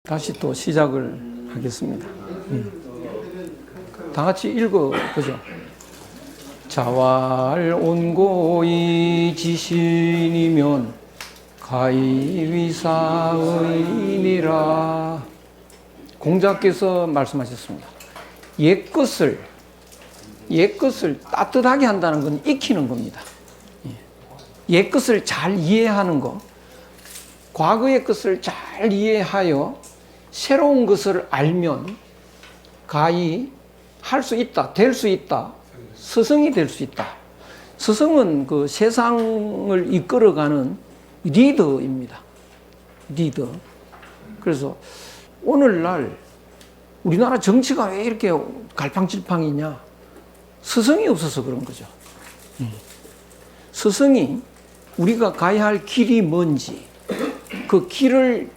다시 또 시작을 하겠습니다. 다 같이 읽어보죠. 자활 온고이 지신이면 가히 위사의니라. 공자께서 말씀하셨습니다. 옛것을 따뜻하게 한다는 건 익히는 겁니다. 옛것을 잘 이해하는 것, 과거의 것을 잘 이해하여 새로운 것을 알면 가히 할 수 있다, 될 수 있다, 스승이 될 수 있다. 스승은 그 세상을 이끌어가는 리더입니다. 리더. 그래서 오늘날 우리나라 정치가 왜 이렇게 갈팡질팡이냐? 스승이 없어서 그런 거죠. 스승이 우리가 가야 할 길이 뭔지 그 길을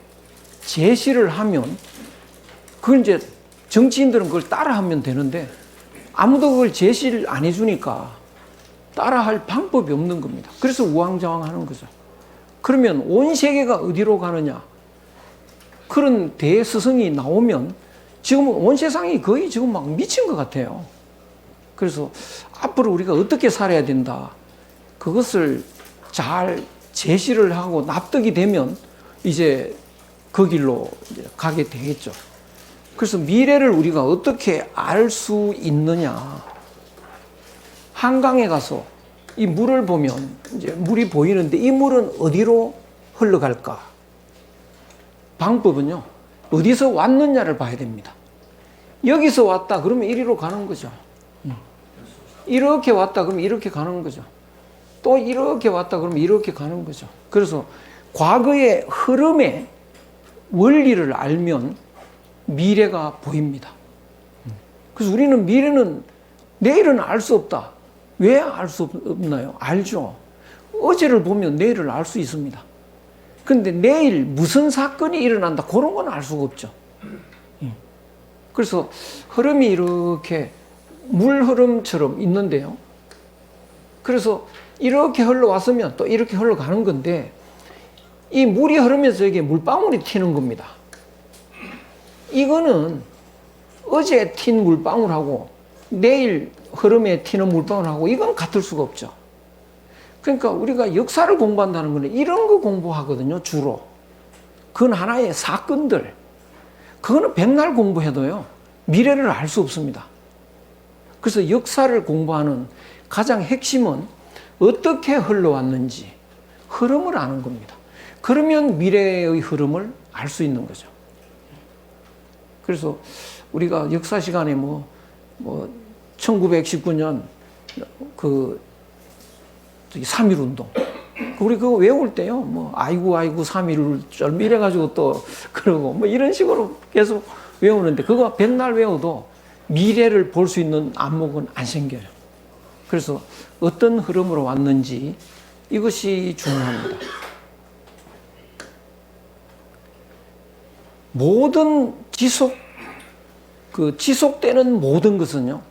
제시를 하면 그걸 이제 정치인들은 그걸 따라하면 되는데 아무도 그걸 제시를 안 해주니까 따라할 방법이 없는 겁니다. 그래서 우왕좌왕하는 거죠. 그러면 온 세계가 어디로 가느냐? 그런 대스승이 나오면 지금은 온 세상이 거의 지금 막 미친 것 같아요. 그래서 앞으로 우리가 어떻게 살아야 된다. 그것을 잘 제시를 하고 납득이 되면 이제 그 길로 이제 가게 되겠죠. 그래서 미래를 우리가 어떻게 알 수 있느냐. 한강에 가서 이 물을 보면 이제 물이 보이는데 이 물은 어디로 흘러갈까? 방법은요, 어디서 왔느냐를 봐야 됩니다. 여기서 왔다 그러면 이리로 가는 거죠. 이렇게 왔다 그러면 이렇게 가는 거죠. 또 이렇게 왔다 그러면 이렇게 가는 거죠. 그래서 과거의 흐름의 원리를 알면 미래가 보입니다. 그래서 우리는 미래는 내일은 알 수 없다. 왜 알 수 없나요? 알죠. 어제를 보면 내일을 알 수 있습니다. 그런데 내일 무슨 사건이 일어난다 그런 건 알 수가 없죠. 그래서 흐름이 이렇게 물 흐름처럼 있는데요. 그래서 이렇게 흘러왔으면 또 이렇게 흘러가는 건데 이 물이 흐르면서 여기에 물방울이 튀는 겁니다. 이거는 어제 튄 물방울하고 내일 흐름에 튀는 물방울하고 이건 같을 수가 없죠. 그러니까 우리가 역사를 공부한다는 거는 이런 거 공부하거든요, 주로. 그건 하나의 사건들. 그거는 백날 공부해도요, 미래를 알 수 없습니다. 그래서 역사를 공부하는 가장 핵심은 어떻게 흘러왔는지 흐름을 아는 겁니다. 그러면 미래의 흐름을 알 수 있는 거죠. 그래서 우리가 역사 시간에 1919년 그 3.1운동. 우리 그거 외울 때요, 아이고 3.1절 이래가지고 또 그러고 이런 식으로 계속 외우는데 그거 백날 외워도 미래를 볼 수 있는 안목은 안 생겨요. 그래서 어떤 흐름으로 왔는지 이것이 중요합니다. 모든 지속되는 모든 것은요,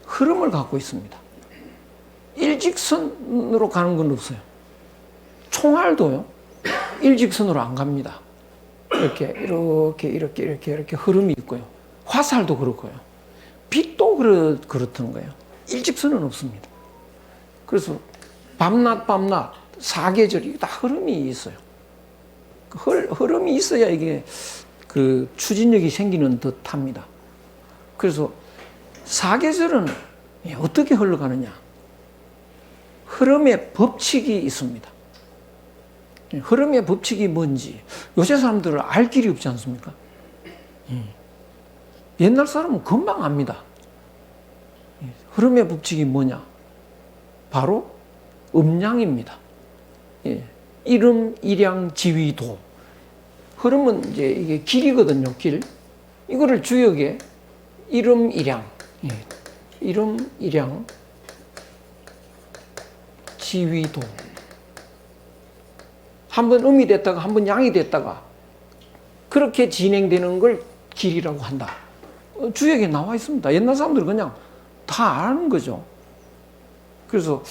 흐름을 갖고 있습니다. 일직선으로 가는 건 없어요. 총알도요, 일직선으로 안 갑니다. 이렇게 흐름이 있고요. 화살도 그렇고요. 빛도 그렇던 거예요. 일직선은 없습니다. 그래서 밤낮 사계절이 다 흐름이 있어요. 흐름이 있어야 이게 그 추진력이 생기는 듯합니다. 그래서 사계절은 어떻게 흘러가느냐? 흐름의 법칙이 있습니다. 흐름의 법칙이 뭔지 요새 사람들은 알 길이 없지 않습니까? 옛날 사람은 금방 압니다. 흐름의 법칙이 뭐냐? 바로 음양입니다. 이름, 일양, 지위, 도. 흐름은 이제 이게 길이거든요, 길. 이거를 주역에 이름, 일양, 이름, 일양, 지위, 도. 한번 음이 됐다가 한번 양이 됐다가 그렇게 진행되는 걸 길이라고 한다. 주역에 나와 있습니다. 옛날 사람들은 그냥 다 아는 거죠. 그래서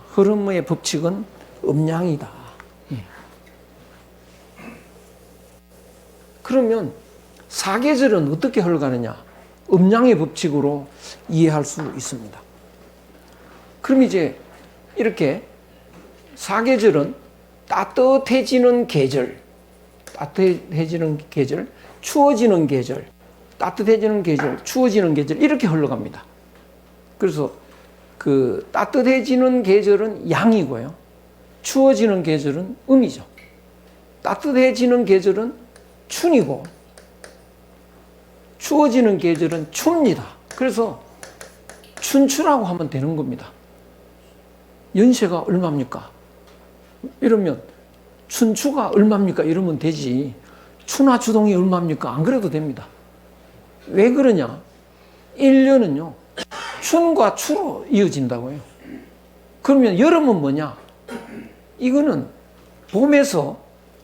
흐름의 법칙은 음양이다. 그러면 사계절은 어떻게 흘러가느냐? 음양의 법칙으로 이해할 수 있습니다. 그럼 이제 이렇게 사계절은 따뜻해지는 계절, 추워지는 계절, 따뜻해지는 계절, 추워지는 계절 이렇게 흘러갑니다. 그래서 그 따뜻해지는 계절은 양이고요. 추워지는 계절은 음이죠. 따뜻해지는 계절은 춘이고 추워지는 계절은 춥니다. 그래서 춘추라고 하면 되는 겁니다. 연세가 얼마입니까? 이러면 춘추가 얼마입니까? 이러면 되지. 추나 추동이 얼마입니까? 안 그래도 됩니다. 왜 그러냐? 1년은요. 춘과 추로 이어진다고요. 그러면 여름은 뭐냐? 이거는 봄에서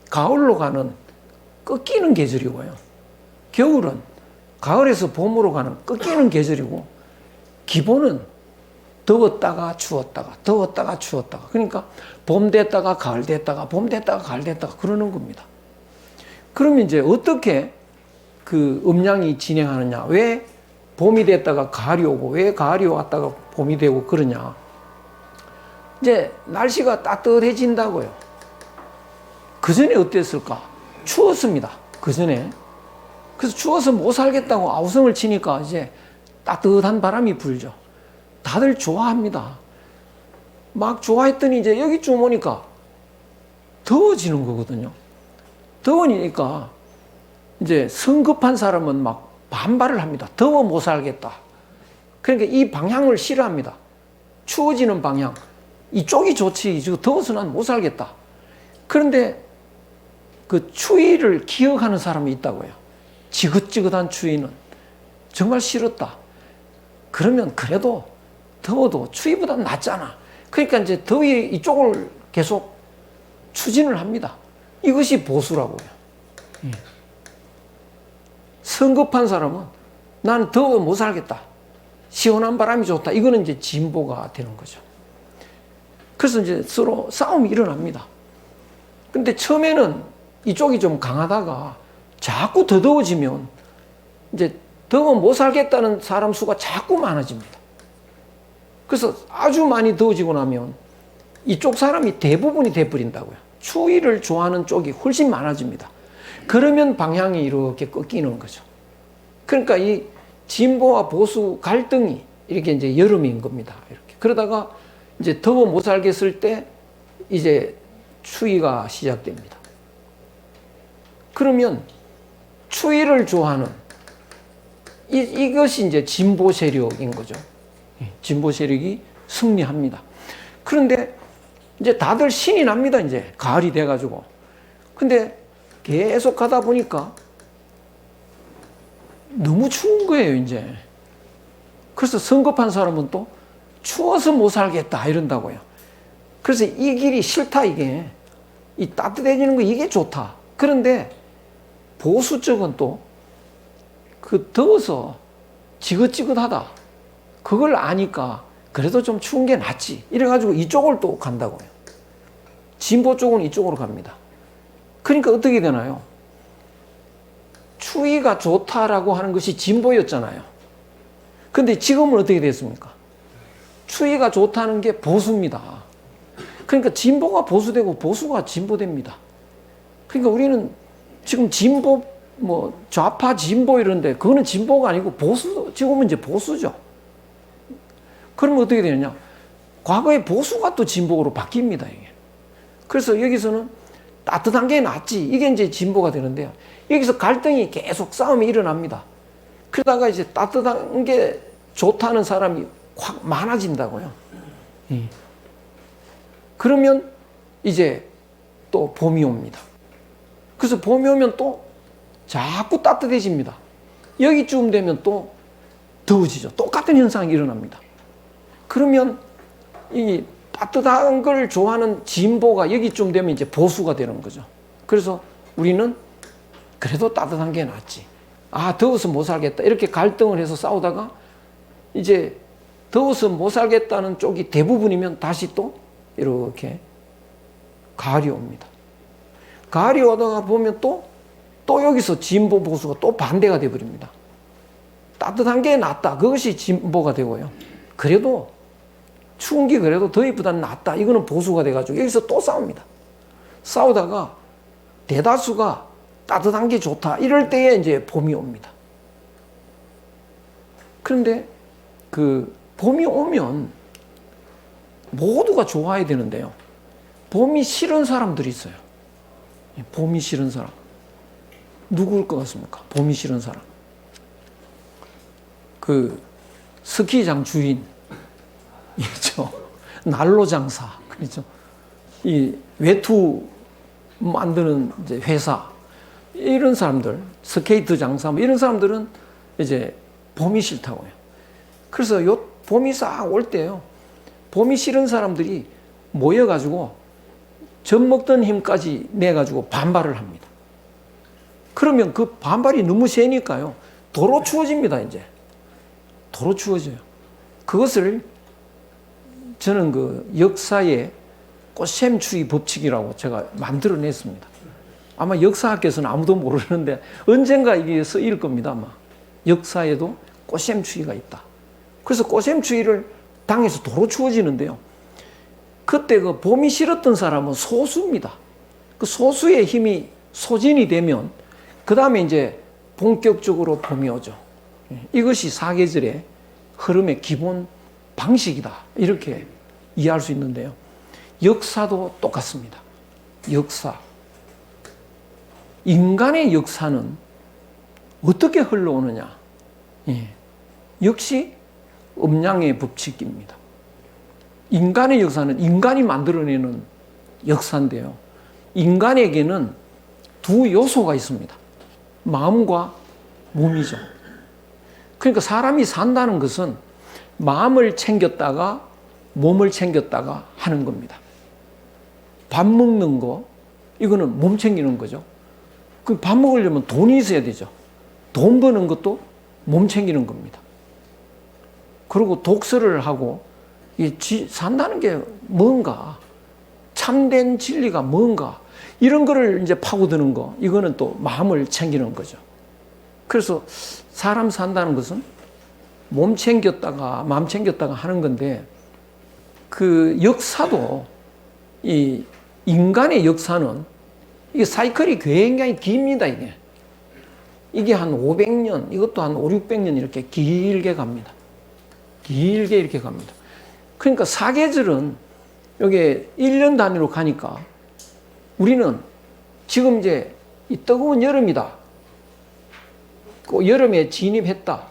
가을로 가는 꺾이는 계절이고요. 겨울은 가을에서 봄으로 가는 꺾이는 계절이고 기본은 더웠다가 추웠다가 더웠다가 추웠다가 그러니까 봄 됐다가 가을 됐다가 봄 됐다가 가을 됐다가 그러는 겁니다. 그러면 이제 어떻게 그 음양이 진행하느냐? 왜 봄이 됐다가 가을이 오고 왜 가을이 왔다가 봄이 되고 그러냐? 이제 날씨가 따뜻해진다고요. 그전에 어땠을까? 추웠습니다. 그전에. 그래서 추워서 못 살겠다고 아우성을 치니까 이제 따뜻한 바람이 불죠. 다들 좋아합니다. 막 좋아했더니 이제 여기쯤 오니까 더워지는 거거든요. 더우니까 이제 성급한 사람은 막 반발을 합니다. 더워 못 살겠다. 그러니까 이 방향을 싫어합니다. 추워지는 방향. 이쪽이 좋지. 지금 더워서 난 못 살겠다. 그런데 그 추위를 기억하는 사람이 있다고요. 지긋지긋한 추위는 정말 싫었다. 그러면 그래도 더워도 추위보다 낫잖아. 그러니까 이제 더위 이쪽을 계속 추진을 합니다. 이것이 보수라고요. 성급한 사람은 나는 더워 못 살겠다. 시원한 바람이 좋다. 이거는 이제 진보가 되는 거죠. 그래서 이제 서로 싸움이 일어납니다. 근데 처음에는 이쪽이 좀 강하다가 자꾸 더 더워지면 이제 더워 못 살겠다는 사람 수가 자꾸 많아집니다. 그래서 아주 많이 더워지고 나면 이쪽 사람이 대부분이 돼버린다고요. 추위를 좋아하는 쪽이 훨씬 많아집니다. 그러면 방향이 이렇게 꺾이는 거죠. 그러니까 이 진보와 보수 갈등이 이렇게 이제 여름인 겁니다. 이렇게. 그러다가 이제 더워 못 살겠을 때 이제 추위가 시작됩니다. 그러면 추위를 좋아하는 이것이 이제 진보 세력인 거죠. 진보 세력이 승리합니다. 그런데 이제 다들 신이 납니다. 이제 가을이 돼가지고. 근데 계속 가다 보니까 너무 추운 거예요, 이제. 그래서 성급한 사람은 또 추워서 못 살겠다 이런다고요. 그래서 이 길이 싫다, 이게. 이 따뜻해지는 거 이게 좋다. 그런데 보수 쪽은 또 그 더워서 지긋지긋하다. 그걸 아니까 그래도 좀 추운 게 낫지. 이래가지고 이쪽을 또 간다고요. 진보 쪽은 이쪽으로 갑니다. 그러니까 어떻게 되나요? 추위가 좋다라고 하는 것이 진보였잖아요. 근데 지금은 어떻게 됐습니까? 추위가 좋다는 게 보수입니다. 그러니까 진보가 보수되고 보수가 진보됩니다. 그러니까 우리는 지금 진보, 뭐 좌파 진보 이런데 그거는 진보가 아니고 보수, 지금은 이제 보수죠. 그러면 어떻게 되느냐? 과거에 보수가 또 진보로 바뀝니다, 이게. 그래서 여기서는 따뜻한 게 낫지. 이게 이제 진보가 되는데요. 여기서 갈등이 계속 싸움이 일어납니다. 그러다가 이제 따뜻한 게 좋다는 사람이 확 많아진다고요. 그러면 이제 또 봄이 옵니다. 그래서 봄이 오면 또 자꾸 따뜻해집니다. 여기쯤 되면 또 더워지죠. 똑같은 현상이 일어납니다. 그러면 이 따뜻한 걸 좋아하는 진보가 여기쯤 되면 이제 보수가 되는 거죠. 그래서 우리는 그래도 따뜻한 게 낫지. 아, 더워서 못 살겠다. 이렇게 갈등을 해서 싸우다가 이제 더워서 못 살겠다는 쪽이 대부분이면 다시 또 이렇게 가을이 옵니다. 가을이 오다가 보면 또 또 여기서 진보 보수가 또 반대가 돼버립니다. 따뜻한 게 낫다. 그것이 진보가 되고요. 그래도 추운 게 그래도 더위보다는 낫다. 이거는 보수가 돼가지고 여기서 또 싸웁니다. 싸우다가 대다수가 따뜻한 게 좋다. 이럴 때에 이제 봄이 옵니다. 그런데 그 봄이 오면 모두가 좋아야 되는데요. 봄이 싫은 사람들이 있어요. 봄이 싫은 사람. 누구일 것 같습니까? 봄이 싫은 사람. 그 스키장 주인, 그렇죠? 난로 장사, 그렇죠? 이 외투 만드는 이제 회사, 이런 사람들, 스케이트 장사, 이런 사람들은 이제 봄이 싫다고요. 그래서 요 봄이 싹 올 때요, 봄이 싫은 사람들이 모여가지고 젖 먹던 힘까지 내가지고 반발을 합니다. 그러면 그 반발이 너무 세니까요, 도로 추워집니다, 이제. 도로 추워져요. 그것을 저는 그 역사의 꽃샘추위 법칙이라고 제가 만들어냈습니다. 아마 역사학에서는 아무도 모르는데 언젠가 이게 쓰일 겁니다, 아마. 역사에도 꽃샘추위가 있다. 그래서 꽃샘추위를 당해서 도로 추워지는데요. 그때 그 봄이 싫었던 사람은 소수입니다. 그 소수의 힘이 소진이 되면 그 다음에 이제 본격적으로 봄이 오죠. 이것이 사계절의 흐름의 기본 방식이다. 이렇게 이해할 수 있는데요. 역사도 똑같습니다. 역사. 인간의 역사는 어떻게 흘러오느냐. 역시 음양의 법칙입니다. 인간의 역사는 인간이 만들어내는 역사인데요. 인간에게는 두 요소가 있습니다. 마음과 몸이죠. 그러니까 사람이 산다는 것은 마음을 챙겼다가 몸을 챙겼다가 하는 겁니다. 밥 먹는 거, 이거는 몸 챙기는 거죠. 그 밥 먹으려면 돈이 있어야 되죠. 돈 버는 것도 몸 챙기는 겁니다. 그리고 독서를 하고 산다는 게 뭔가, 참된 진리가 뭔가, 이런 거를 이제 파고드는 거, 이거는 또 마음을 챙기는 거죠. 그래서 사람 산다는 것은 몸 챙겼다가 마음 챙겼다가 하는 건데, 그 역사도, 이 인간의 역사는 이게 사이클이 굉장히 깁니다, 이게. 이게 한 500년, 이것도 한 5, 600년 이렇게 길게 갑니다. 길게 이렇게 갑니다. 그러니까 사계절은 여기 1년 단위로 가니까 우리는 지금 이제 이 뜨거운 여름이다. 여름에 진입했다.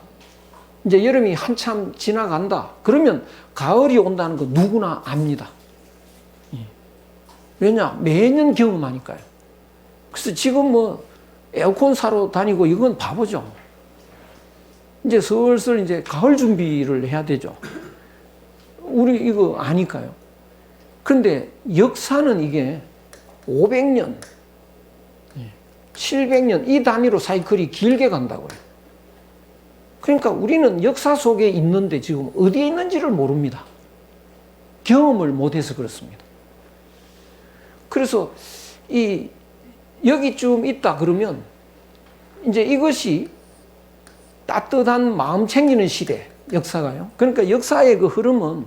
이제 여름이 한참 지나간다. 그러면 가을이 온다는 거 누구나 압니다. 왜냐? 매년 경험하니까요. 그래서 지금 뭐 에어컨 사러 다니고 이건 바보죠. 이제 슬슬 이제 가을 준비를 해야 되죠. 우리 이거 아니까요. 그런데 역사는 이게 500년, 700년 이 단위로 사이클이 길게 간다고요. 그러니까 우리는 역사 속에 있는데 지금 어디에 있는지를 모릅니다. 경험을 못해서 그렇습니다. 그래서 여기쯤 있다 그러면 이제 이것이 따뜻한 마음 챙기는 시대, 역사가요. 그러니까 역사의 그 흐름은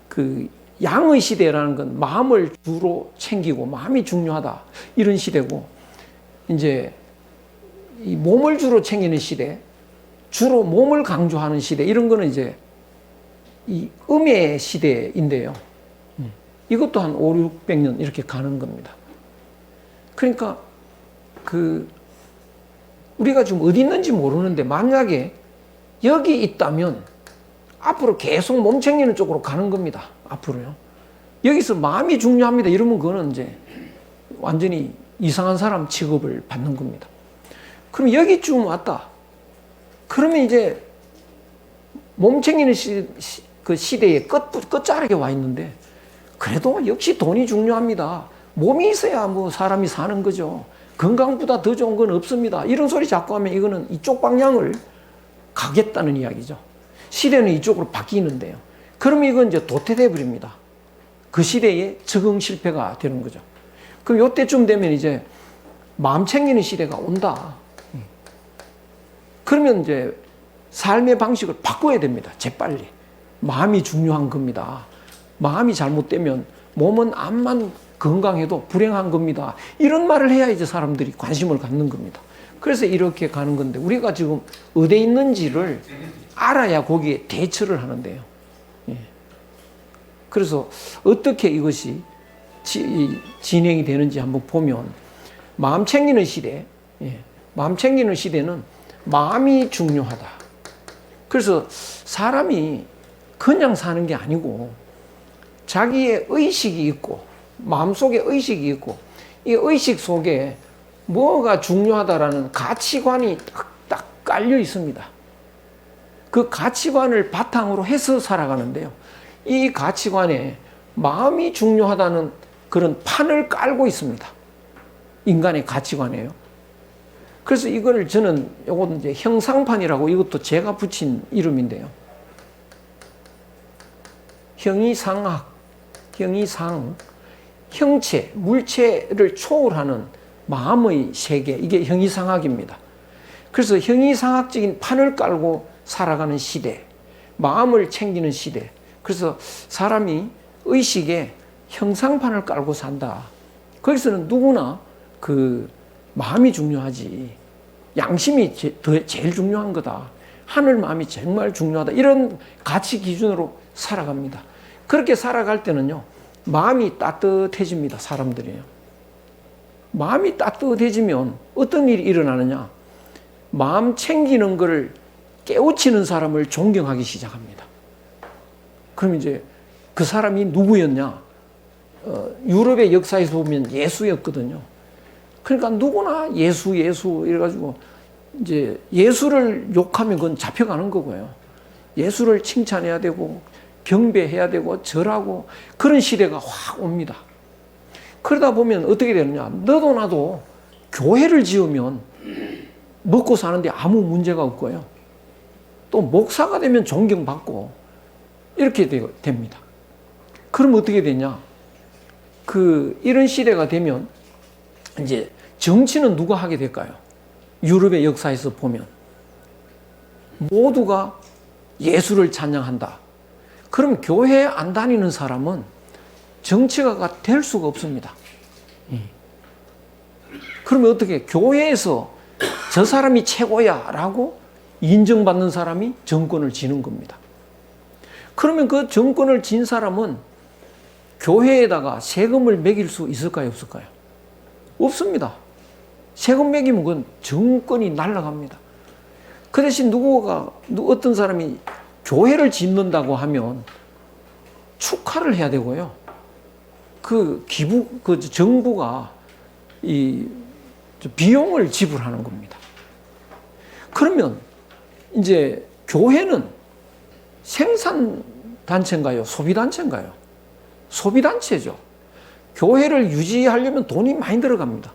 그 양의 시대라는 건 마음을 주로 챙기고 마음이 중요하다. 이런 시대고, 이제 이 몸을 주로 챙기는 시대, 주로 몸을 강조하는 시대, 이런 거는 이제 이 음의 시대인데요. 이것도 한 5, 600년 이렇게 가는 겁니다. 그러니까 우리가 지금 어디 있는지 모르는데 만약에 여기 있다면 앞으로 계속 몸 챙기는 쪽으로 가는 겁니다. 앞으로요. 여기서 마음이 중요합니다. 이러면 그거는 이제 완전히 이상한 사람 취급을 받는 겁니다. 그럼 여기쯤 왔다. 그러면 이제 몸 챙기는 그 시대의 끝자락에 와 있는데, 그래도 역시 돈이 중요합니다. 몸이 있어야 뭐 사람이 사는 거죠. 건강보다 더 좋은 건 없습니다. 이런 소리 자꾸 하면 이거는 이쪽 방향을 가겠다는 이야기죠. 시대는 이쪽으로 바뀌는데요. 그러면 이건 이제 도태돼 버립니다. 그 시대에 적응 실패가 되는 거죠. 그럼 이때쯤 되면 이제 마음 챙기는 시대가 온다. 그러면 이제 삶의 방식을 바꿔야 됩니다. 재빨리. 마음이 중요한 겁니다. 마음이 잘못되면 몸은 암만 건강해도 불행한 겁니다. 이런 말을 해야 이제 사람들이 관심을 갖는 겁니다. 그래서 이렇게 가는 건데 우리가 지금 어디에 있는지를 알아야 거기에 대처를 하는데요. 예. 그래서 어떻게 이것이 진행이 되는지 한번 보면 마음 챙기는 시대, 마음 챙기는 시대는 마음이 중요하다. 그래서 사람이 그냥 사는 게 아니고 자기의 의식이 있고 마음속에 의식이 있고 이 의식 속에 뭐가 중요하다라는 가치관이 딱 깔려 있습니다. 그 가치관을 바탕으로 해서 살아가는데요. 이 가치관에 마음이 중요하다는 그런 판을 깔고 있습니다. 인간의 가치관이에요. 그래서 이걸 저는 요건 이제 형상판이라고 이것도 제가 붙인 이름인데요. 형이상학, 형이상, 형체, 물체를 초월하는 마음의 세계, 이게 형이상학입니다. 그래서 형이상학적인 판을 깔고 살아가는 시대, 마음을 챙기는 시대. 그래서 사람이 의식에 형상판을 깔고 산다. 거기서는 누구나 그 마음이 중요하지. 양심이 제일 중요한 거다. 하늘 마음이 정말 중요하다. 이런 가치 기준으로 살아갑니다. 그렇게 살아갈 때는요, 마음이 따뜻해집니다. 사람들이요. 마음이 따뜻해지면 어떤 일이 일어나느냐? 마음 챙기는 것을 깨우치는 사람을 존경하기 시작합니다. 그럼 이제 그 사람이 누구였냐? 유럽의 역사에서 보면 예수였거든요. 그러니까 누구나 예수 이래가지고 이제 예수를 욕하면 그건 잡혀가는 거고요. 예수를 칭찬해야 되고 경배해야 되고 절하고 그런 시대가 확 옵니다. 그러다 보면 어떻게 되느냐? 너도 나도 교회를 지으면 먹고 사는데 아무 문제가 없고요. 또 목사가 되면 존경받고 이렇게 됩니다. 그럼 어떻게 되냐? 이런 시대가 되면 이제 정치는 누가 하게 될까요? 유럽의 역사에서 보면 모두가 예수를 찬양한다. 그럼 교회에 안 다니는 사람은 정치가가 될 수가 없습니다. 그러면 어떻게 교회에서 저 사람이 최고야 라고 인정받는 사람이 정권을 지는 겁니다. 그러면 그 정권을 진 사람은 교회에다가 세금을 매길 수 있을까요? 없을까요? 없습니다. 세금 매기면 그건 정권이 날아갑니다. 그 대신 어떤 사람이 교회를 짓는다고 하면 축하를 해야 되고요. 정부가 이 비용을 지불하는 겁니다. 그러면 이제 교회는 생산단체인가요? 소비단체인가요? 소비단체죠. 교회를 유지하려면 돈이 많이 들어갑니다.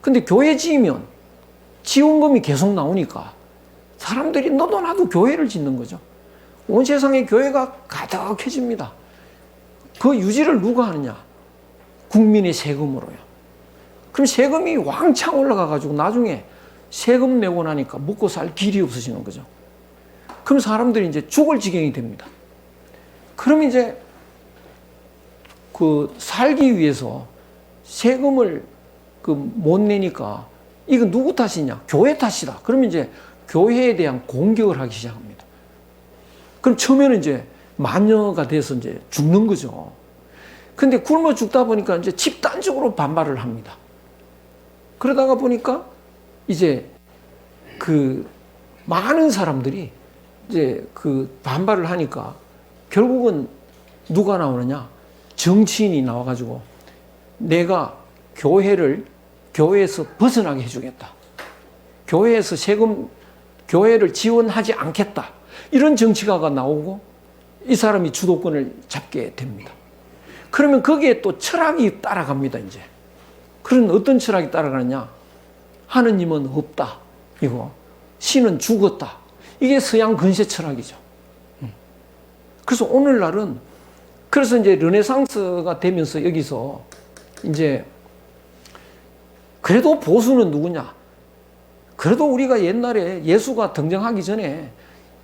근데 교회 지으면 지원금이 계속 나오니까 사람들이 너도 나도 교회를 짓는 거죠. 온 세상에 교회가 가득해집니다. 그 유지를 누가 하느냐? 국민의 세금으로요. 그럼 세금이 왕창 올라가가지고 나중에 세금 내고 나니까 먹고 살 길이 없어지는 거죠. 그럼 사람들이 이제 죽을 지경이 됩니다. 그럼 이제 살기 위해서 세금을 못 내니까 이거 누구 탓이냐? 교회 탓이다. 그러면 이제 교회에 대한 공격을 하기 시작합니다. 그럼 처음에는 이제 마녀가 돼서 이제 죽는 거죠. 근데 굶어 죽다 보니까 이제 집단적으로 반발을 합니다. 그러다가 보니까 이제 많은 사람들이 이제 반발을 하니까 결국은 누가 나오느냐? 정치인이 나와가지고 내가 교회에서 벗어나게 해주겠다. 교회를 지원하지 않겠다. 이런 정치가가 나오고 이 사람이 주도권을 잡게 됩니다. 그러면 거기에 또 철학이 따라갑니다, 이제. 그런 어떤 철학이 따라가느냐? 하느님은 없다. 이거. 신은 죽었다. 이게 서양 근세 철학이죠. 그래서 오늘날은 그래서 이제 르네상스가 되면서 여기서 이제 그래도 보수는 누구냐? 그래도 우리가 옛날에 예수가 등장하기 전에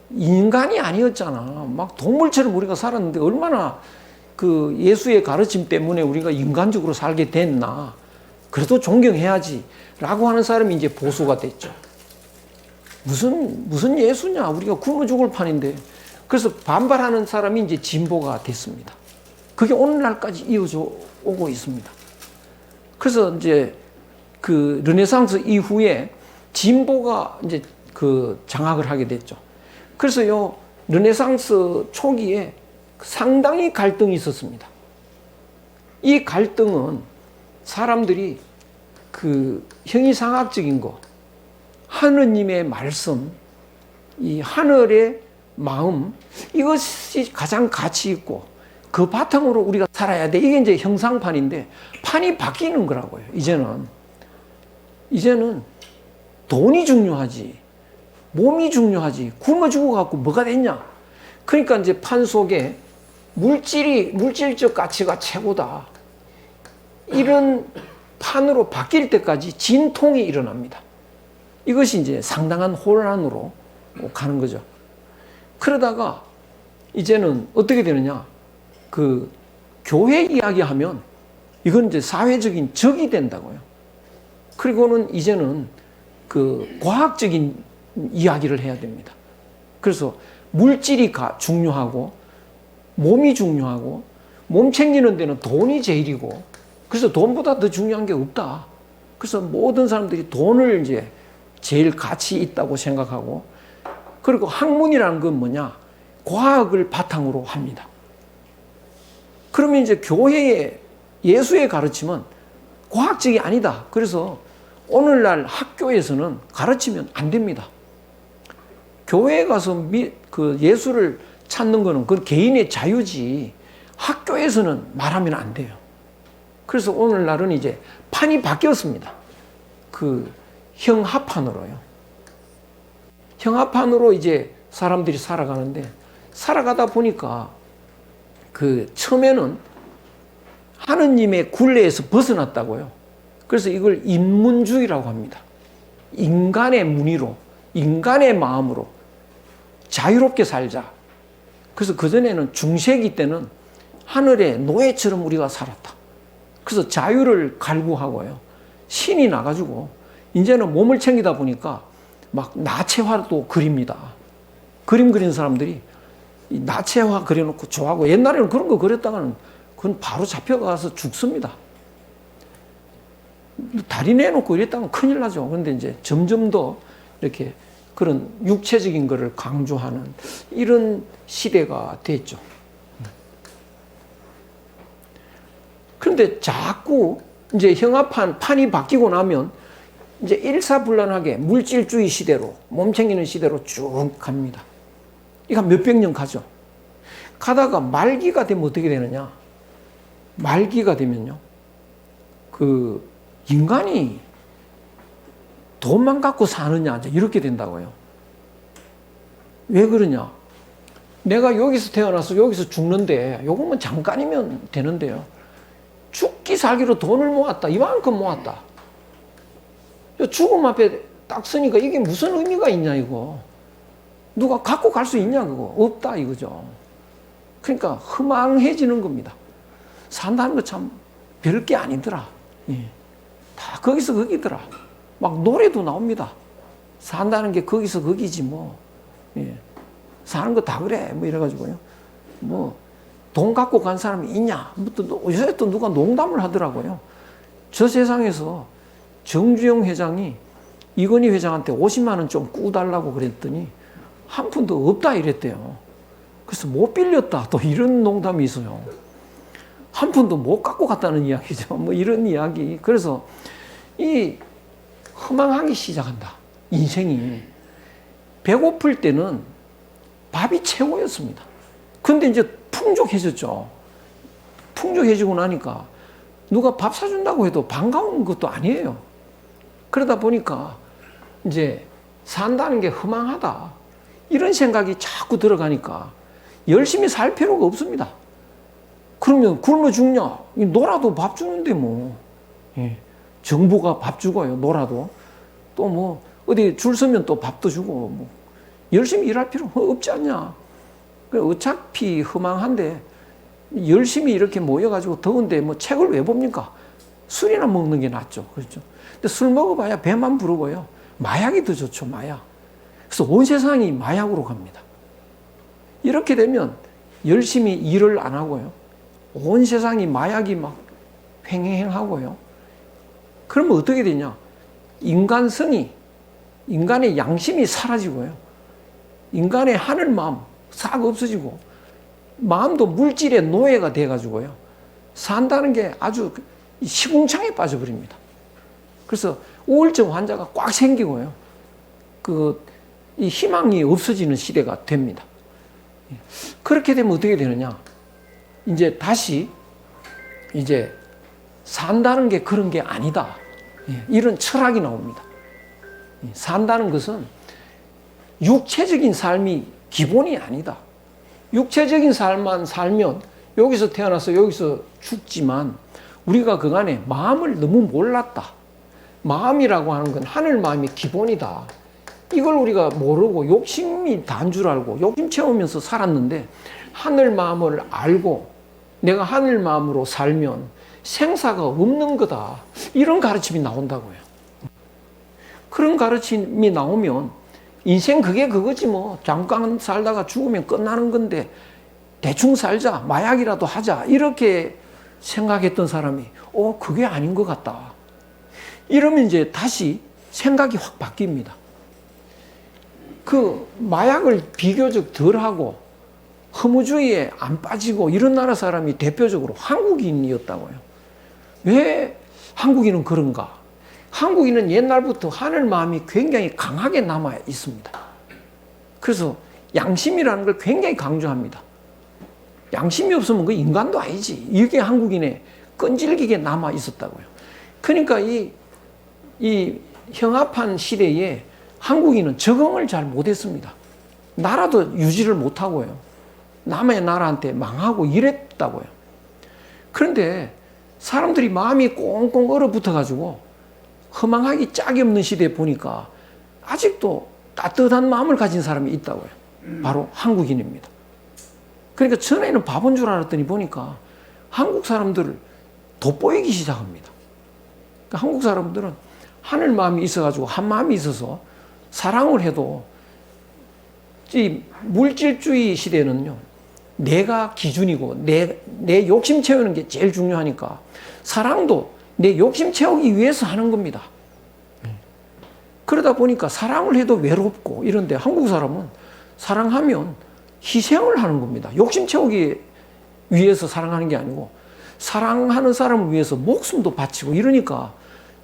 인간이 아니었잖아. 막 동물처럼 우리가 살았는데 얼마나 그 예수의 가르침 때문에 우리가 인간적으로 살게 됐나. 그래도 존경해야지. 라고 하는 사람이 이제 보수가 됐죠. 무슨 예수냐. 우리가 굶어 죽을 판인데. 그래서 반발하는 사람이 이제 진보가 됐습니다. 그게 오늘날까지 이어져 오고 있습니다. 그래서 이제 그 르네상스 이후에 진보가 이제 그 장악을 하게 됐죠. 그래서 요 르네상스 초기에 상당히 갈등이 있었습니다. 이 갈등은 사람들이 그 형이상학적인 거, 하느님의 말씀, 이 하늘의 마음, 이것이 가장 가치 있고 그 바탕으로 우리가 살아야 돼. 이게 이제 형상판인데 판이 바뀌는 거라고요. 이제는 돈이 중요하지, 몸이 중요하지, 굶어 죽어갖고 뭐가 됐냐. 그러니까 이제 판 속에 물질적 가치가 최고다. 이런 판으로 바뀔 때까지 진통이 일어납니다. 이것이 이제 상당한 혼란으로 가는 거죠. 그러다가 이제는 어떻게 되느냐. 그 교회 이야기하면 이건 이제 사회적인 적이 된다고요. 그리고는 이제는 그 과학적인 이야기를 해야 됩니다. 그래서 물질이 중요하고 몸이 중요하고 몸 챙기는 데는 돈이 제일이고 그래서 돈보다 더 중요한 게 없다. 그래서 모든 사람들이 돈을 이제 제일 가치 있다고 생각하고 그리고 학문이라는 건 뭐냐? 과학을 바탕으로 합니다. 그러면 이제 교회의 예수의 가르침은 과학적이 아니다. 그래서 오늘날 학교에서는 가르치면 안 됩니다. 교회에 가서 그 예수를 찾는 거는 그건 개인의 자유지 학교에서는 말하면 안 돼요. 그래서 오늘날은 이제 판이 바뀌었습니다. 그 형합판으로요. 형합판으로 이제 사람들이 살아가는데 살아가다 보니까 그 처음에는 하느님의 굴레에서 벗어났다고요. 그래서 이걸 인문주의라고 합니다. 인간의 문의로, 인간의 마음으로 자유롭게 살자. 그래서 그전에는 중세기 때는 하늘의 노예처럼 우리가 살았다. 그래서 자유를 갈구하고요. 신이 나가지고 이제는 몸을 챙기다 보니까 막 나체화도 그립니다. 그림 그리는 사람들이 이 나체화 그려놓고 좋아하고 옛날에는 그런 거 그렸다가는 그건 바로 잡혀가서 죽습니다. 다리 내놓고 이랬다면 큰일 나죠. 그런데 이제 점점 더 이렇게 그런 육체적인 거를 강조하는 이런 시대가 됐죠. 그런데 자꾸 이제 판이 바뀌고 나면 이제 일사불란하게 물질주의 시대로 몸 챙기는 시대로 쭉 갑니다. 이거 몇백 년 가죠. 가다가 말기가 되면 어떻게 되느냐? 말기가 되면요. 그 인간이 돈만 갖고 사느냐 이렇게 된다고요. 왜 그러냐? 내가 여기서 태어나서 여기서 죽는데 요거면 잠깐이면 되는데요. 죽기 살기로 돈을 모았다. 이만큼 모았다. 죽음 앞에 딱 서니까 이게 무슨 의미가 있냐 이거. 누가 갖고 갈 수 있냐 그거. 없다 이거죠. 그러니까 허망해지는 겁니다. 산다는 거 참 별게 아니더라. 예. 다 거기서 거기더라. 막 노래도 나옵니다. 산다는 게 거기서 거기지 뭐. 예. 사는 거 다 그래. 뭐 이래가지고요. 뭐 돈 갖고 간 사람이 있냐. 요새 또 누가 농담을 하더라고요. 저 세상에서 정주영 회장이 이건희 회장한테 50만 원 좀 꾸달라고 그랬더니 한 푼도 없다 이랬대요. 그래서 못 빌렸다. 또 이런 농담이 있어요. 한 푼도 못 갖고 갔다는 이야기죠. 뭐 이런 이야기. 그래서 이 허망하기 시작한다. 인생이. 배고플 때는 밥이 최고였습니다. 근데 이제 풍족해졌죠. 풍족해지고 나니까 누가 밥 사준다고 해도 반가운 것도 아니에요. 그러다 보니까 이제 산다는 게 허망하다. 이런 생각이 자꾸 들어가니까 열심히 살 필요가 없습니다. 그러면 굶어 죽냐? 놀아도 밥 주는데 뭐. 예. 정부가 밥 주고요. 놀아도. 또 뭐 어디 줄 서면 또 밥도 주고 뭐 열심히 일할 필요 없지 않냐. 어차피 허망한데 열심히 이렇게 모여가지고 더운데 뭐 책을 왜 봅니까? 술이나 먹는 게 낫죠. 그렇죠. 근데 술 먹어봐야 배만 부르고요. 마약이 더 좋죠, 마약. 그래서 온 세상이 마약으로 갑니다. 이렇게 되면 열심히 일을 안 하고요. 온 세상이 마약이 막 횡행하고요. 그러면 어떻게 되냐? 인간성이, 인간의 양심이 사라지고요. 인간의 하늘 마음 싹 없어지고, 마음도 물질의 노예가 돼가지고요. 산다는 게 아주 시궁창에 빠져버립니다. 그래서 우울증 환자가 꽉 생기고요. 이 희망이 없어지는 시대가 됩니다. 그렇게 되면 어떻게 되느냐? 이제 다시 이제 산다는 게 그런 게 아니다. 이런 철학이 나옵니다. 산다는 것은 육체적인 삶이 기본이 아니다. 육체적인 삶만 살면 여기서 태어나서 여기서 죽지만 우리가 그간에 마음을 너무 몰랐다. 마음이라고 하는 건 하늘 마음이 기본이다. 이걸 우리가 모르고 욕심이 다인 줄 알고 욕심 채우면서 살았는데 하늘 마음을 알고 내가 하늘 마음으로 살면 생사가 없는 거다. 이런 가르침이 나온다고요. 그런 가르침이 나오면 인생 그게 그거지 뭐. 잠깐 살다가 죽으면 끝나는 건데 대충 살자. 마약이라도 하자. 이렇게 생각했던 사람이 그게 아닌 것 같다. 이러면 이제 다시 생각이 확 바뀝니다. 그 마약을 비교적 덜하고 허무주의에 안 빠지고 이런 나라 사람이 대표적으로 한국인이었다고요. 왜 한국인은 그런가? 한국인은 옛날부터 하늘 마음이 굉장히 강하게 남아 있습니다. 그래서 양심이라는 걸 굉장히 강조합니다. 양심이 없으면 그 인간도 아니지. 이게 한국인의 끈질기게 남아 있었다고요. 그러니까 이 형합한 시대에 한국인은 적응을 잘 못했습니다. 나라도 유지를 못하고요. 남의 나라한테 망하고 이랬다고요. 그런데 사람들이 마음이 꽁꽁 얼어붙어가지고 허망하기 짝이 없는 시대에 보니까 아직도 따뜻한 마음을 가진 사람이 있다고요. 바로 한국인입니다. 그러니까 전에는 바본 줄 알았더니 보니까 한국 사람들을 돋보이기 시작합니다. 그러니까 한국 사람들은 하늘 마음이 있어가지고 한 마음이 있어서 사랑을 해도 이 물질주의 시대는요, 내가 기준이고 내 욕심 채우는 게 제일 중요하니까 사랑도 내 욕심 채우기 위해서 하는 겁니다. 그러다 보니까 사랑을 해도 외롭고 이런데 한국 사람은 사랑하면 희생을 하는 겁니다. 욕심 채우기 위해서 사랑하는 게 아니고 사랑하는 사람을 위해서 목숨도 바치고 이러니까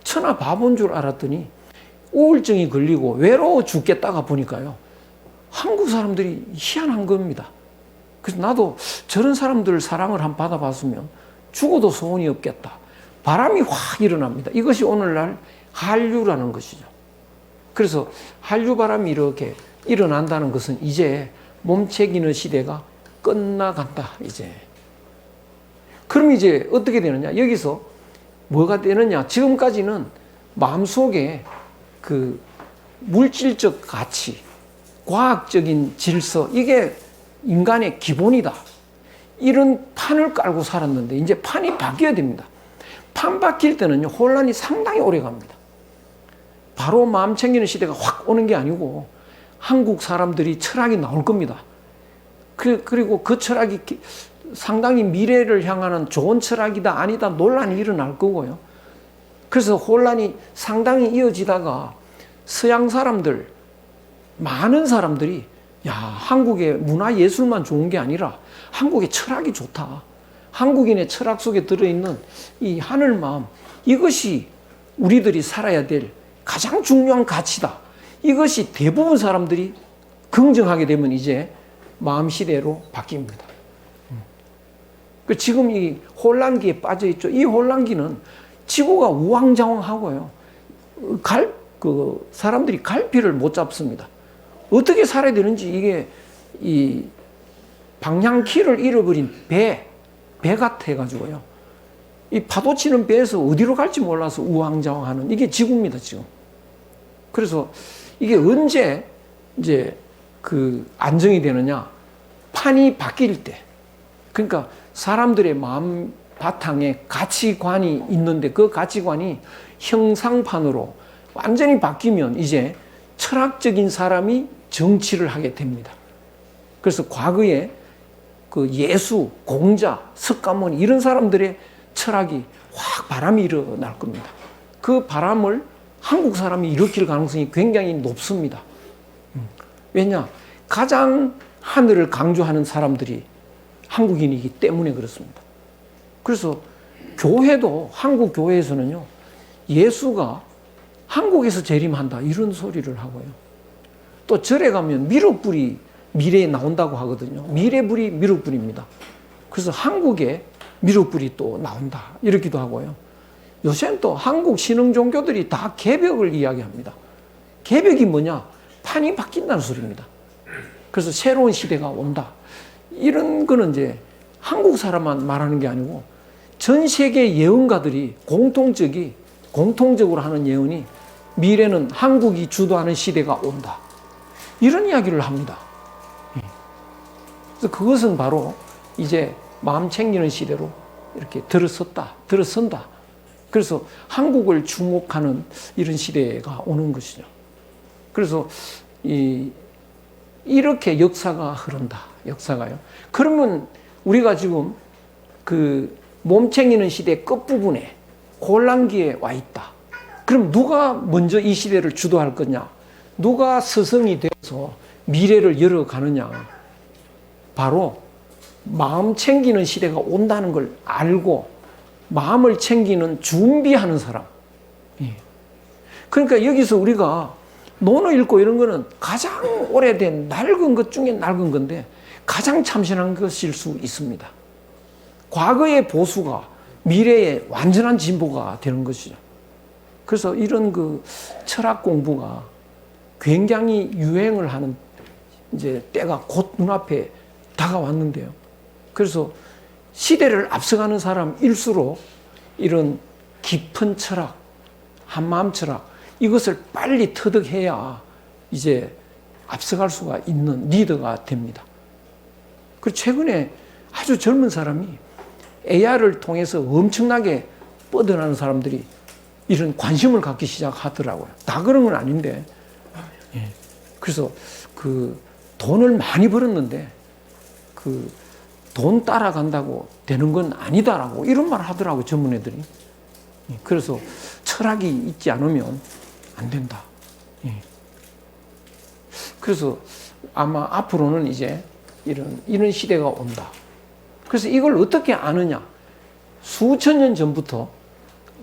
천하 바본 줄 알았더니 우울증이 걸리고 외로워 죽겠다가 보니까요. 한국 사람들이 희한한 겁니다. 그래서 나도 저런 사람들 사랑을 한번 받아봤으면 죽어도 소원이 없겠다. 바람이 확 일어납니다. 이것이 오늘날 한류라는 것이죠. 그래서 한류 바람이 이렇게 일어난다는 것은 이제 몸책이는 시대가 끝나간다. 이제. 그럼 이제 어떻게 되느냐? 여기서 뭐가 되느냐? 지금까지는 마음속에 그 물질적 가치, 과학적인 질서, 이게 인간의 기본이다. 이런 판을 깔고 살았는데 이제 판이 바뀌어야 됩니다. 판 바뀔 때는요, 혼란이 상당히 오래 갑니다. 바로 마음 챙기는 시대가 확 오는 게 아니고 한국 사람들이 철학이 나올 겁니다. 그리고 그 철학이 상당히 미래를 향하는 좋은 철학이다 아니다 논란이 일어날 거고요. 그래서 혼란이 상당히 이어지다가 서양 사람들, 많은 사람들이 야, 한국의 문화 예술만 좋은 게 아니라 한국의 철학이 좋다. 한국인의 철학 속에 들어있는 이 하늘 마음, 이것이 우리들이 살아야 될 가장 중요한 가치다. 이것이 대부분 사람들이 긍정하게 되면 이제 마음 시대로 바뀝니다. 지금 이 혼란기에 빠져 있죠. 이 혼란기는 지구가 우왕좌왕하고요. 사람들이 갈피를 못 잡습니다. 어떻게 살아야 되는지 이게 이 방향키를 잃어버린 배 같아가지고요. 이 파도 치는 배에서 어디로 갈지 몰라서 우왕좌왕하는 이게 지구입니다, 지금. 그래서 이게 언제 이제 그 안정이 되느냐? 판이 바뀔 때. 그러니까 사람들의 마음 바탕에 가치관이 있는데 그 가치관이 형상판으로 완전히 바뀌면 이제 철학적인 사람이 정치를 하게 됩니다. 그래서 과거에 그 예수, 공자, 석가모니 이런 사람들의 철학이 확 바람이 일어날 겁니다. 그 바람을 한국 사람이 일으킬 가능성이 굉장히 높습니다. 왜냐? 가장 하늘을 강조하는 사람들이 한국인이기 때문에 그렇습니다. 그래서 교회도 한국 교회에서는요, 예수가 한국에서 재림한다 이런 소리를 하고요. 또 절에 가면 미륵불이 미래에 나온다고 하거든요. 미래불이 미륵불입니다. 그래서 한국에 미륵불이 또 나온다 이렇기도 하고요. 요새는 또 한국 신흥 종교들이 다 개벽을 이야기합니다. 개벽이 뭐냐? 판이 바뀐다는 소리입니다. 그래서 새로운 시대가 온다. 이런 거는 이제 한국 사람만 말하는 게 아니고 전 세계 예언가들이 공통적으로 하는 예언이 미래는 한국이 주도하는 시대가 온다. 이런 이야기를 합니다. 그래서 그것은 바로 이제 마음 챙기는 시대로 이렇게 들어선다. 그래서 한국을 주목하는 이런 시대가 오는 것이죠. 그래서 이렇게 역사가 흐른다. 역사가요. 그러면 우리가 지금 그 몸 챙기는 시대 끝부분에 혼란기에 와 있다. 그럼 누가 먼저 이 시대를 주도할 거냐? 누가 스승이 되어서 미래를 열어가느냐? 바로 마음 챙기는 시대가 온다는 걸 알고 마음을 챙기는 준비하는 사람. 그러니까 여기서 우리가 논어 읽고 이런 거는 가장 오래된 낡은 것 중에 낡은 건데 가장 참신한 것일 수 있습니다. 과거의 보수가 미래의 완전한 진보가 되는 것이죠. 그래서 이런 그 철학 공부가 굉장히 유행을 하는 이제 때가 곧 눈앞에 다가왔는데요. 그래서 시대를 앞서가는 사람일수록 이런 깊은 철학, 한마음 철학, 이것을 빨리 터득해야 이제 앞서갈 수가 있는 리더가 됩니다. 그리고 최근에 아주 젊은 사람이 AR을 통해서 엄청나게 뻗어나는 사람들이 이런 관심을 갖기 시작하더라고요. 다 그런 건 아닌데. 그래서 그 돈을 많이 벌었는데 그 돈 따라간다고 되는 건 아니다라고 이런 말을 하더라고요, 전문 애들이. 그래서 철학이 있지 않으면 안 된다. 그래서 아마 앞으로는 이제 이런 시대가 온다. 그래서 이걸 어떻게 아느냐? 수천 년 전부터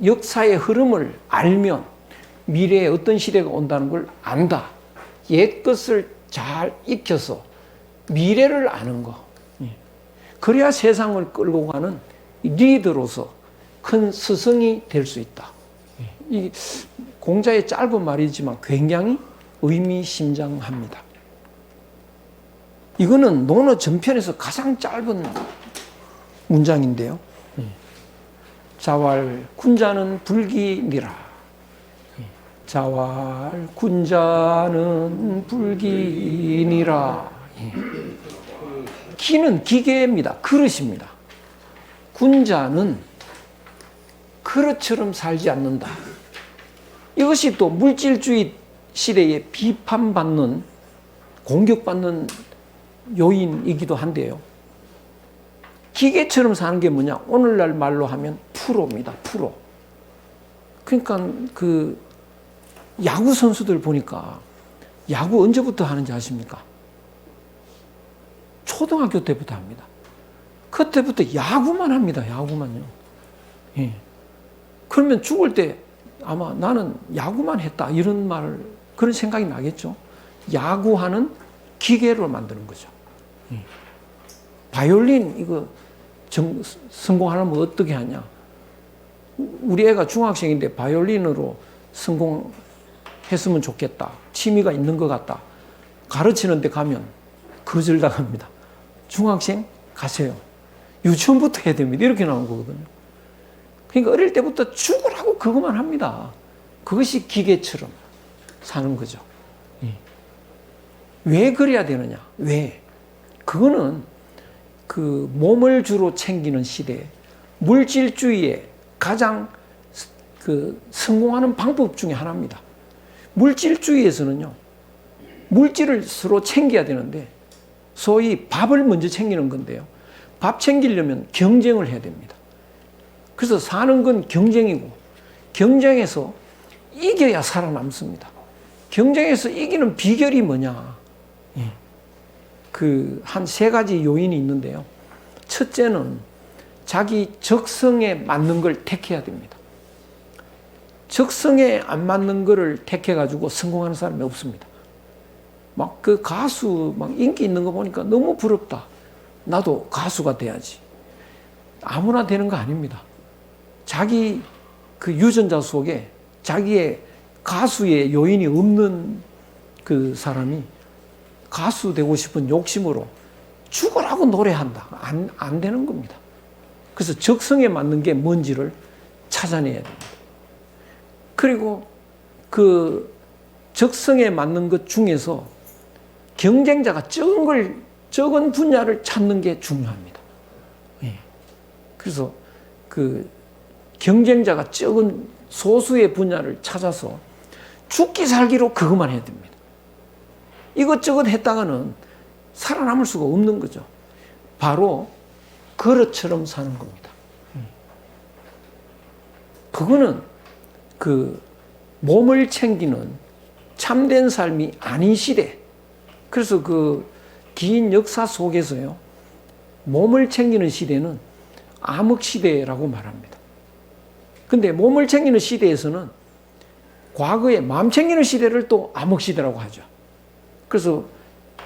역사의 흐름을 알면 미래에 어떤 시대가 온다는 걸 안다. 옛 것을 잘 익혀서 미래를 아는 거. 그래야 세상을 끌고 가는 리더로서 큰 스승이 될 수 있다. 이 공자의 짧은 말이지만 굉장히 의미심장합니다. 이거는 논어 전편에서 가장 짧은 문장인데요. 자왈 군자는 불기니라. 자왈 군자는 불기니라. 기는 기계입니다. 그릇입니다. 군자는 그릇처럼 살지 않는다. 이것이 또 물질주의 시대에 비판받는, 공격받는 요인이기도 한데요. 기계처럼 사는 게 뭐냐? 오늘날 말로 하면 프로입니다. 프로. 그러니까 그 야구 선수들 보니까 야구 언제부터 하는지 아십니까? 초등학교 때부터 합니다. 그때부터 야구만 합니다. 야구만요. 예. 그러면 죽을 때 아마 나는 야구만 했다 이런 말, 그런 생각이 나겠죠. 야구하는 기계로 만드는 거죠. 예. 바이올린 이거 성공하려면 어떻게 하냐? 우리 애가 중학생인데 바이올린으로 성공했으면 좋겠다. 취미가 있는 것 같다. 가르치는 데 가면 거절당합니다. 중학생 가세요. 유치원부터 해야 됩니다. 이렇게 나온 거거든요. 그러니까 어릴 때부터 죽으라고 그것만 합니다. 그것이 기계처럼 사는 거죠. 왜 그래야 되느냐? 왜? 그거는 그 몸을 주로 챙기는 시대에 물질주의에 가장 그 성공하는 방법 중에 하나입니다. 물질주의에서는요, 물질을 서로 챙겨야 되는데, 소위 밥을 먼저 챙기는 건데요. 밥 챙기려면 경쟁을 해야 됩니다. 그래서 사는 건 경쟁이고, 경쟁에서 이겨야 살아남습니다. 경쟁에서 이기는 비결이 뭐냐? 그 한 3가지 요인이 있는데요. 첫째는 자기 적성에 맞는 걸 택해야 됩니다. 적성에 안 맞는 거를 택해가지고 성공하는 사람이 없습니다. 막 그 가수 막 인기 있는 거 보니까 너무 부럽다. 나도 가수가 돼야지. 아무나 되는 거 아닙니다. 자기 그 유전자 속에 자기의 가수의 요인이 없는 그 사람이 가수 되고 싶은 욕심으로 죽으라고 노래한다. 안 되는 겁니다. 그래서 적성에 맞는 게 뭔지를 찾아내야 됩니다. 그리고 그 적성에 맞는 것 중에서 경쟁자가 적은 분야를 찾는 게 중요합니다. 그래서 그 경쟁자가 적은 소수의 분야를 찾아서 죽기 살기로 그것만 해야 됩니다. 이것저것 했다가는 살아남을 수가 없는 거죠. 바로 그릇처럼 사는 겁니다. 그거는 그 몸을 챙기는 참된 삶이 아닌 시대. 그래서 그 긴 역사 속에서요, 몸을 챙기는 시대는 암흑 시대라고 말합니다. 근데 몸을 챙기는 시대에서는 과거에 마음 챙기는 시대를 또 암흑 시대라고 하죠. 그래서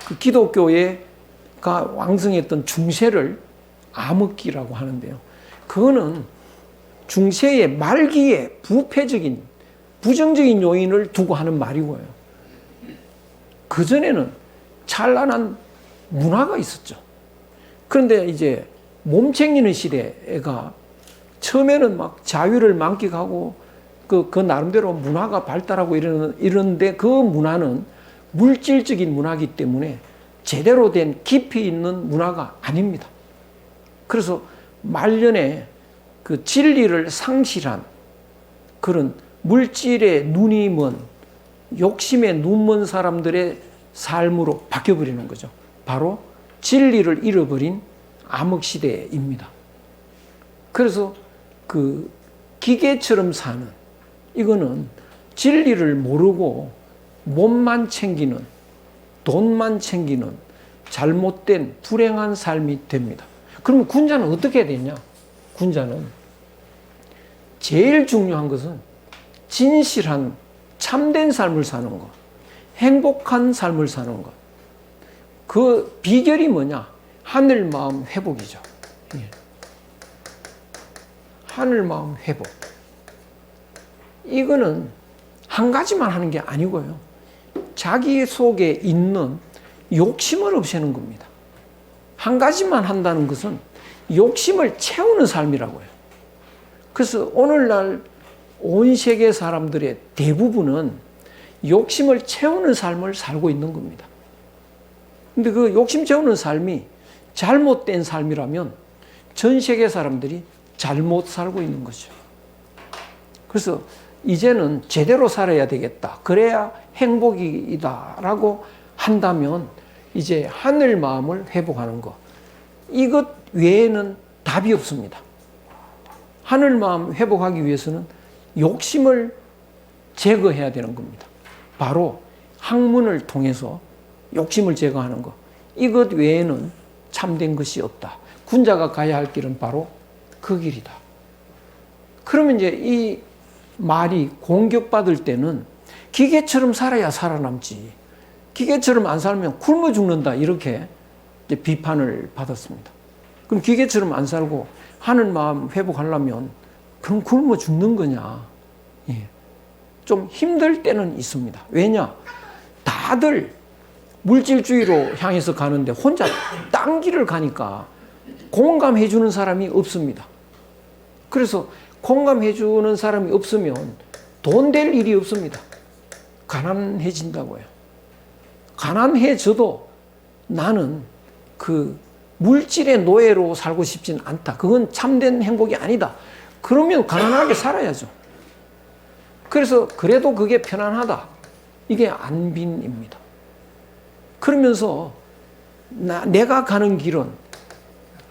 그 기독교가 왕성했던 중세를 암흑기라고 하는데요. 그거는 중세의 말기에 부패적인, 부정적인 요인을 두고 하는 말이고요. 그전에는 찬란한 문화가 있었죠. 그런데 이제 몸 챙기는 시대가 처음에는 막 자유를 만끽하고 그 나름대로 문화가 발달하고 이러는데 그 문화는 물질적인 문화이기 때문에 제대로 된 깊이 있는 문화가 아닙니다. 그래서 말년에 그 진리를 상실한 그런 물질에 눈이 먼, 욕심에 눈 먼 사람들의 삶으로 바뀌어버리는 거죠. 바로 진리를 잃어버린 암흑시대입니다. 그래서 그 기계처럼 사는, 이거는 진리를 모르고 몸만 챙기는, 돈만 챙기는 잘못된 불행한 삶이 됩니다. 그러면 군자는 어떻게 해야 되냐? 군자는 제일 중요한 것은 진실한 참된 삶을 사는 것, 행복한 삶을 사는 것. 그 비결이 뭐냐? 하늘 마음 회복이죠. 하늘 마음 회복. 이거는 한 가지만 하는 게 아니고요. 자기 속에 있는 욕심을 없애는 겁니다. 한 가지만 한다는 것은 욕심을 채우는 삶이라고요. 그래서 오늘날 온 세계 사람들의 대부분은 욕심을 채우는 삶을 살고 있는 겁니다. 근데 그 욕심 채우는 삶이 잘못된 삶이라면 전 세계 사람들이 잘못 살고 있는 거죠. 그래서 이제는 제대로 살아야 되겠다. 그래야 행복이다라고 한다면 이제 하늘 마음을 회복하는 것. 이것 외에는 답이 없습니다. 하늘 마음 회복하기 위해서는 욕심을 제거해야 되는 겁니다. 바로 학문을 통해서 욕심을 제거하는 것. 이것 외에는 참된 것이 없다. 군자가 가야 할 길은 바로 그 길이다. 그러면 이제 이 말이 공격받을 때는 기계처럼 살아야 살아남지. 기계처럼 안 살면 굶어 죽는다. 이렇게 이제 비판을 받았습니다. 그럼 기계처럼 안 살고 하늘 마음 회복하려면 그럼 굶어 죽는 거냐? 예. 좀 힘들 때는 있습니다. 왜냐? 다들 물질주의로 향해서 가는데 혼자 딴 길을 가니까 공감해 주는 사람이 없습니다. 그래서 공감해 주는 사람이 없으면 돈 될 일이 없습니다. 가난해진다고요. 가난해져도 나는 그 물질의 노예로 살고 싶진 않다. 그건 참된 행복이 아니다. 그러면 가난하게 살아야죠. 그래서 그래도 그게 편안하다. 이게 안빈입니다. 그러면서 내가 가는 길은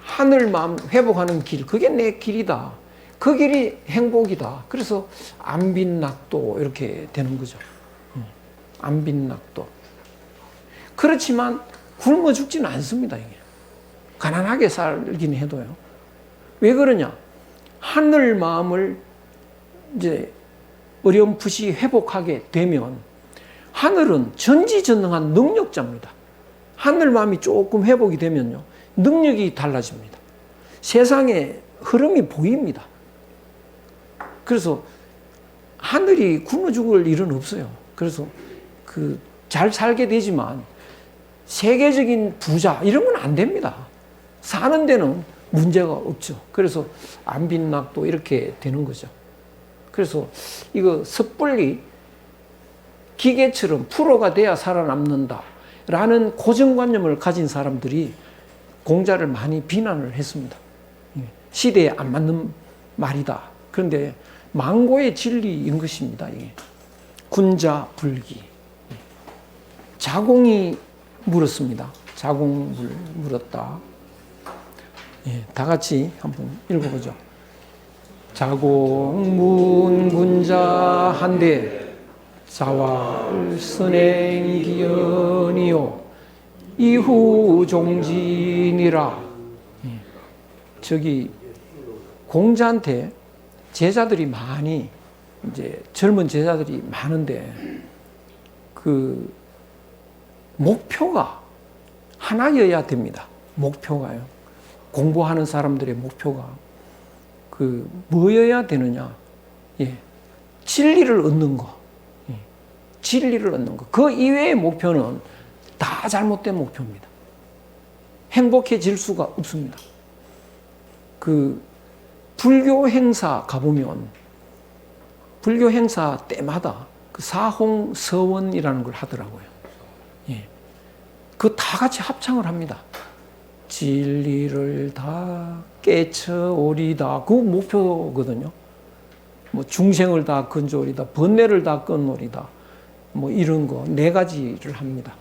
하늘 마음 회복하는 길, 그게 내 길이다. 그 길이 행복이다. 그래서 안빈낙도 이렇게 되는 거죠. 안빈낙도. 그렇지만 굶어 죽지는 않습니다. 이게. 가난하게 살긴 해도요. 왜 그러냐? 하늘 마음을 이제 어렴풋이 회복하게 되면 하늘은 전지전능한 능력자입니다. 하늘 마음이 조금 회복이 되면요. 능력이 달라집니다. 세상의 흐름이 보입니다. 그래서 하늘이 굶어 죽을 일은 없어요. 그래서 잘 살게 되지만 세계적인 부자 이런 건 안 됩니다. 사는 데는 문제가 없죠. 그래서 안빈낙도 이렇게 되는 거죠. 그래서 이거 섣불리 기계처럼 프로가 돼야 살아남는다 라는 고정관념을 가진 사람들이 공자를 많이 비난을 했습니다. 시대에 안 맞는 말이다. 그런데 망고의 진리인 것입니다. 이게. 군자불기. 자공이 물었습니다. 자공을 물었다. 다 같이 한번 읽어보죠. 자공문 군자한데 자왈 선행기연이요 이후 종진이라. 저기 공자한테 제자들이 많이 이제 젊은 제자들이 많은데 그 목표가 하나여야 됩니다. 목표가요. 공부하는 사람들의 목표가 뭐여야 되느냐? 진리를 얻는 거. 진리를 얻는 거. 그 이외의 목표는 다 잘못된 목표입니다. 행복해질 수가 없습니다. 불교 행사 가보면 불교 행사 때마다 사홍서원이라는 걸 하더라고요. 그 다 같이 합창을 합니다. 진리를 다 깨쳐오리다. 그 목표거든요. 뭐 중생을 다 건져오리다. 번뇌를 다 끊노리다. 뭐 이런 거 4가지를 합니다.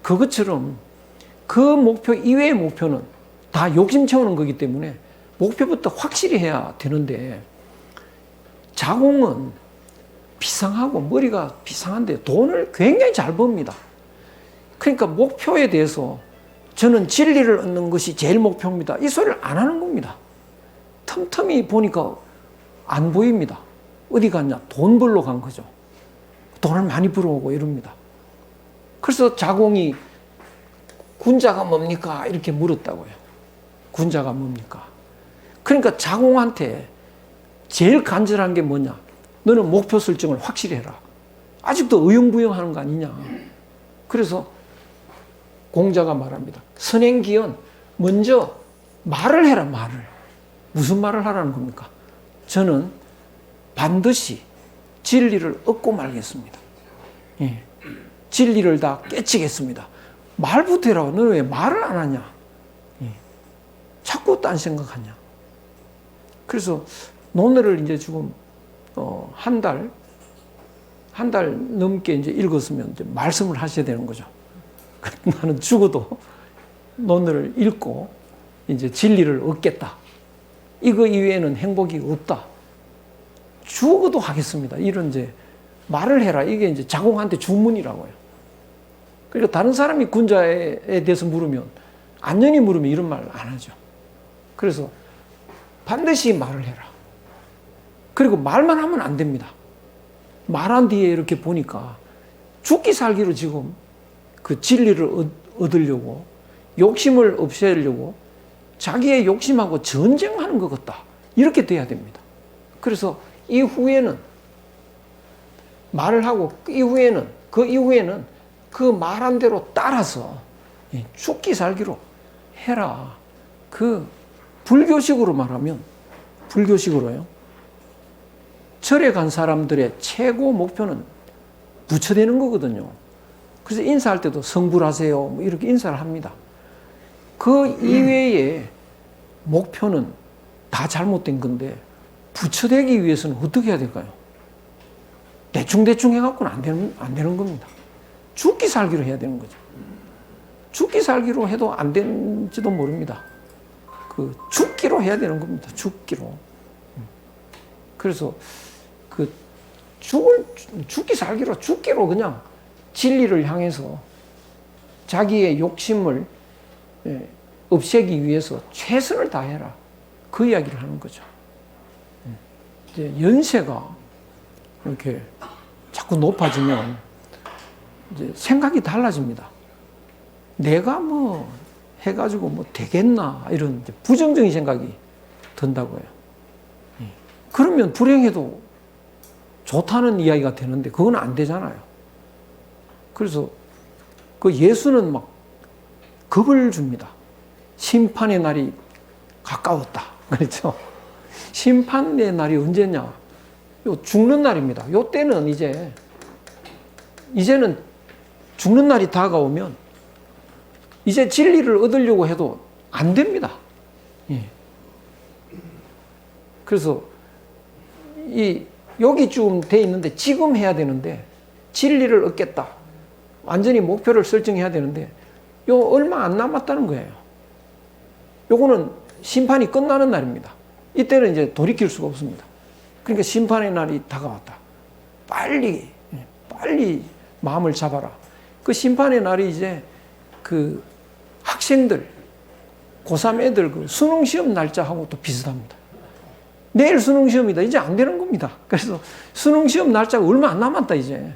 그것처럼 그 목표 이외의 목표는 다 욕심 채우는 거기 때문에 목표부터 확실히 해야 되는데 자공은 비상하고 머리가 비상한데 돈을 굉장히 잘 법니다. 그러니까 목표에 대해서 저는 진리를 얻는 것이 제일 목표입니다. 이 소리를 안 하는 겁니다. 틈틈이 보니까 안 보입니다. 어디 갔냐? 돈 벌러 간 거죠. 돈을 많이 벌어오고 이럽니다. 그래서 자공이 군자가 뭡니까? 이렇게 물었다고요. 군자가 뭡니까? 그러니까 자공한테 제일 간절한 게 뭐냐? 너는 목표 설정을 확실히 해라. 아직도 의용부용하는 거 아니냐? 그래서 공자가 말합니다. 선행기연, 먼저 말을 해라, 말을. 무슨 말을 하라는 겁니까? 저는 반드시 진리를 얻고 말겠습니다. 진리를 다 깨치겠습니다. 말부터 해라. 너는 왜 말을 안 하냐? 자꾸 딴 생각하냐? 그래서 논어를 이제 지금 한 달 넘게 이제 읽었으면 이제 말씀을 하셔야 되는 거죠. 나는 죽어도 논어를 읽고 이제 진리를 얻겠다. 이거 이외에는 행복이 없다. 죽어도 하겠습니다. 이런 이제 말을 해라. 이게 이제 자공한테 주문이라고요. 그러니까 다른 사람이 군자에 대해서 물으면 안연히 물으면 이런 말 안 하죠. 그래서 반드시 말을 해라. 그리고 말만 하면 안 됩니다. 말한 뒤에 이렇게 보니까 죽기 살기로 지금 그 진리를 얻으려고 욕심을 없애려고 자기의 욕심하고 전쟁하는 것 같다. 이렇게 돼야 됩니다. 그래서 이후에는 말을 하고 그 이후에는 그 말한 대로 따라서 죽기 살기로 해라. 그 불교식으로 말하면 불교식으로요. 절에 간 사람들의 최고 목표는 부처되는 거거든요. 그래서 인사할 때도 성불하세요 뭐 이렇게 인사를 합니다. 그 이외의 목표는 다 잘못된 건데 부처되기 위해서는 어떻게 해야 될까요? 대충대충 해갖고는 안 되는 겁니다. 죽기 살기로 해야 되는 거죠. 죽기 살기로 해도 안 되는지도 모릅니다. 그 죽기로 해야 되는 겁니다. 죽기로. 그래서 그 죽기 살기로 죽기로 그냥 진리를 향해서 자기의 욕심을 없애기 위해서 최선을 다해라. 그 이야기를 하는 거죠. 이제 연세가 이렇게 자꾸 높아지면 이제 생각이 달라집니다. 내가 뭐 해가지고 뭐 되겠나 이런 부정적인 생각이 든다고요. 그러면 불행해도 좋다는 이야기가 되는데 그건 안 되잖아요. 그래서 그 예수는 막 겁을 줍니다. 심판의 날이 가까웠다. 그렇죠? 심판의 날이 언제냐? 요 죽는 날입니다. 요 때는 이제는 죽는 날이 다가오면 이제 진리를 얻으려고 해도 안 됩니다. 예. 그래서 여기쯤 돼 있는데 지금 해야 되는데 진리를 얻겠다. 완전히 목표를 설정해야 되는데 요 얼마 안 남았다는 거예요. 요거는 심판이 끝나는 날입니다. 이때는 이제 돌이킬 수가 없습니다. 그러니까 심판의 날이 다가왔다. 빨리 마음을 잡아라. 그 심판의 날이 이제 그 학생들, 고3 애들 그 수능시험 날짜하고 또 비슷합니다. 내일 수능시험이다. 이제 안 되는 겁니다. 그래서 수능시험 날짜가 얼마 안 남았다, 이제.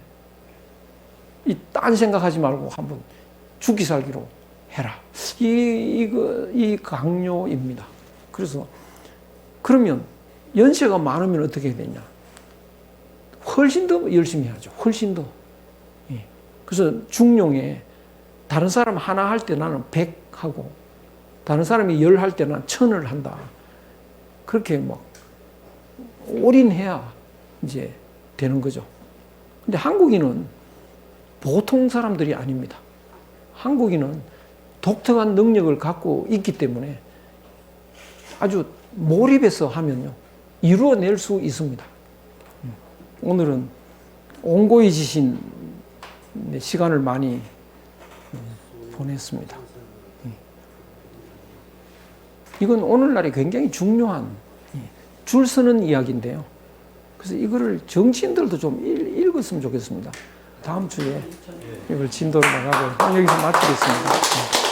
딴 생각하지 말고 한번 죽기 살기로 해라. 이 강요입니다. 그래서 그러면 연세가 많으면 어떻게 해야 되냐? 훨씬 더 열심히 해야죠. 훨씬 더. 예. 그래서 중용에 다른 사람 하나 할 때 나는 100 하고 다른 사람이 10 할 때 나는 1000을 한다. 그렇게 막 올인해야 이제 되는 거죠. 근데 한국인은 보통 사람들이 아닙니다. 한국인은 독특한 능력을 갖고 있기 때문에 아주 몰입해서 하면요, 이루어낼 수 있습니다. 오늘은 옹고이 지신 시간을 많이 보냈습니다. 이건 오늘날에 굉장히 중요한 줄 서는 이야기인데요. 그래서 이거를 정치인들도 좀 읽었으면 좋겠습니다. 다음 주에 이걸 진도로 나가고 여기서 마치겠습니다.